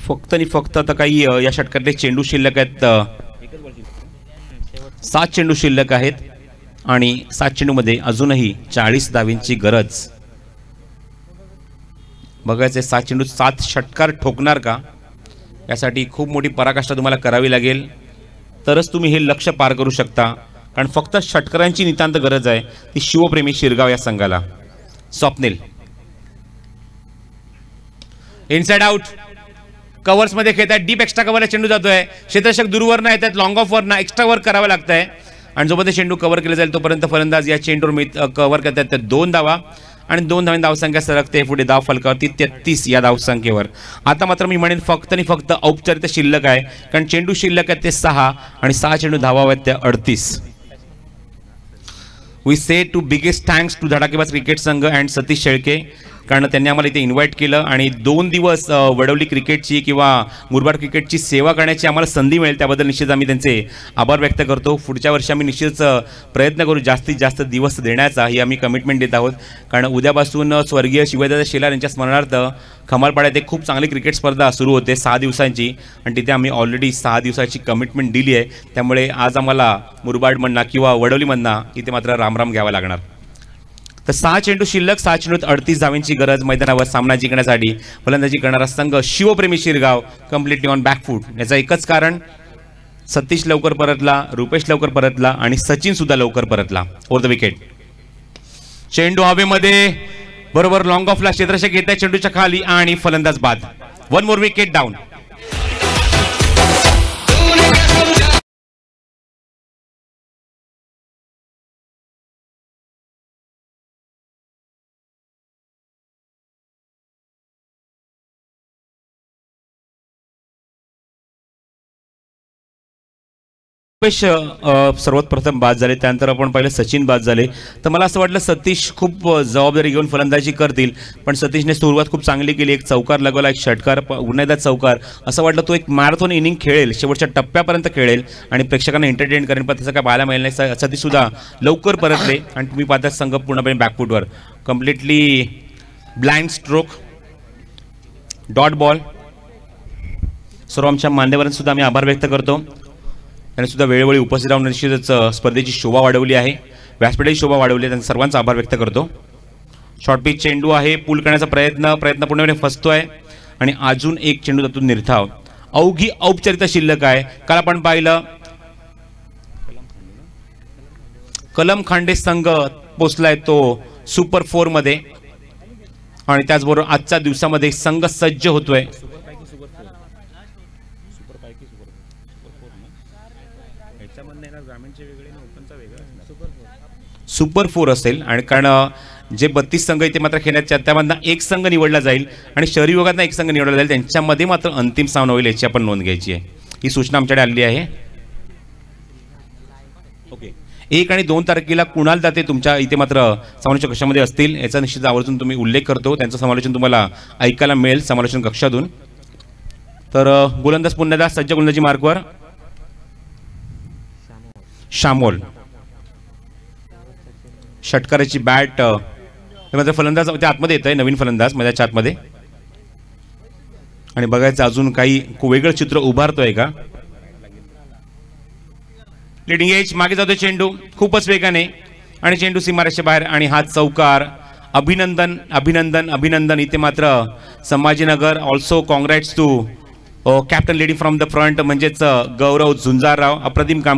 फक्त आणि फक्त आता काही या षटकातले चेंडू शिल्लक आहेत. 7 चेंडू शिल्लक आहेत आणि 7 चेंडूमध्ये अजूनही 40 धावींची गरज. बघायचे 7 चेंडू 7 षटकार ठोकणार का, यासाठी खूप मोठी पराकाष्ठा तुम्हाला करावी लागेल, तरच तुम्ही हे लक्ष्य पार करू शकता. कारण फक्त षटकारांची नितांत गरज आहे, ती शिवप्रेमी शिरगाव या संघाला. स्वप्नील इनसाइड आउट, कव्हर्स मध्ये खेळतात, डीप एक्स्ट्रा कव्हरला चेंडू जातोय, क्षेत्ररक्षक दूरवरनं येतात, लॉंग ऑफ वरनं एक्स्ट्रा वर्क करावं लागतंय आणि जोपर्यंत चेंडू कव्हर केला जाईल तोपर्यंत फलंदाज या चेंडूवर कव्हर करतात. तर 2 धावा आणि 2 धावांनी धावसंख्या सरकते पुढे धाव फलकावरती 33 या धावसंख्येवर. आता मात्र मी म्हणेन फक्त आणि फक्त औपचारिकता शिल्लक आहे, कारण चेंडू शिल्लक आहेत ते 6 आणि 6 चेंडू धावावे आहेत ते 38. We say to biggest thanks to धडाकेबाज क्रिकेट संघ अँड सतीश शेळके, कारण त्यांनी आम्हाला इथे इन्व्हाइट केलं आणि 2 दिवस वडवली क्रिकेटची किंवा मुरबाड क्रिकेटची सेवा करण्याची आम्हाला संधी मिळेल, त्याबद्दल निश्चित आम्ही त्यांचे आभार व्यक्त करतो. पुढच्या वर्षी आम्ही निश्चितच प्रयत्न करू जास्तीत जास्त दिवस देण्याचा, ही आम्ही कमिटमेंट देत आहोत. कारण उद्यापासून स्वर्गीय शिवाजीदादा शेलार यांच्या स्मरणार्थ खमारपाड्यात एक खूप चांगली क्रिकेट स्पर्धा सुरू होते 6 दिवसांची आणि तिथे आम्ही ऑलरेडी 6 दिवसाची कमिटमेंट दिली आहे. त्यामुळे आज आम्हाला मुरबाड म्हणा किंवा वडवली म्हणा इथे मात्र रामराम घ्यावा लागणार. तर 6 चेंडू शिल्लक, 6 चेंडूत 38 धावांची गरज. मैदानावर सामना जिंकण्यासाठी फलंदाजी करणारा संघ शिवप्रेमी शिरगाव कम्प्लिटली ऑन बॅकफूट. याचं एकच कारण, सतीश लवकर परतला, रुपेश लवकर परतला आणि सचिन सुद्धा लवकर परतला. ओव्हर द विकेट, चेंडू हवेमध्ये, बरोबर लॉंग ऑफला क्षेत्ररक्षक येत आहे चेंडूच्या खाली आणि फलंदाज बाद. 1 मोर विकेट डाऊन. रुपेश सर्वात प्रथम बाद झाले, त्यानंतर आपण पाहिलं सचिन बाद झाले. तर मला असं वाटलं सतीश खूप जबाबदारी घेऊन फलंदाजी करतील, पण सतीशने सुरुवात खूप चांगली केली. एक चौकार लगवला, एक षटकार, पुन्हा एकदा चौकार. असं वाटलं तो एक मॅरेथॉन इनिंग खेळेल, शेवटच्या टप्प्यापर्यंत खेळेल आणि प्रेक्षकांना एंटरटेन करेल, पण त्याचं काय पाहायला मिळेल नाही. सतीशसुद्धा लवकर परतले आणि तुम्ही पाहता संघ पूर्णपणे बॅकफूटवर, completely blind stroke, dot ball. सर्व आमच्या मान्यवरांसुद्धा आम्ही आभार व्यक्त करतो, त्यांनी सुद्धा वेळोवेळी उपस्थित राहून निश्चितच स्पर्धेची शोभा वाढवली आहे, व्यासपीठाची शोभा वाढवली आहे. त्यांचा सर्वांचा आभार व्यक्त करतो. शॉर्ट पिच चेंडू आहे, पूल करण्याचा प्रयत्न पूर्णपणे फसतोय आणि अजून एक चेंडू त्यातून निर्धाव. अवघी औपचारिकता शिल्लक आहे. काल आपण पाहिलं कलम खांडे संघ पोचलाय तो सुपर 4 मध्ये आणि त्याचबरोबर आजच्या दिवसामध्ये संघ सज्ज होतोय. सुपर 4 असेल आणि कारण जे 32 संघ इथे मात्र खेळण्यात त्यामधला एक संघ निवडला जाईल आणि शहरी विभागातला एक संघ निवडला जाईल, त्यांच्यामध्ये मात्र अंतिम सामना होईल याची आपण नोंद घ्यायची आहे. ही सूचना आमच्याकडे आलेली आहे. ओके, 1 आणि 2 तारखेला कुणाल दाते तुमच्या इथे मात्र समालोचन कक्षामध्ये असतील, याचा निश्चित आवर्जून तुम्ही उल्लेख करतो. त्यांचं समालोचन तुम्हाला ऐकायला मिळेल समालोचन कक्षातून. तर गोलंदाज पुन्हा सज्ज गोलंदाजी मार्कवर शामोल, षटकाराची बॅट. मात्र फलंदाज त्या आतमध्ये येत आहे, नवीन फलंदाज मैदानाच्या आतमध्ये आणि बघायचं अजून काही वेगळं चित्र उभारतोय का. लिडिंग एज, मागे जातोय चेंडू खूपच वेगाने आणि चेंडू सीमारेषेच्या बाहेर आणि हा चौकार. अभिनंदन अभिनंदन अभिनंदन. इथे मात्र Sambhajinagar also congrats to captain leading from the front, म्हणजेच गौरव झुंजारराव, अप्रतिम काम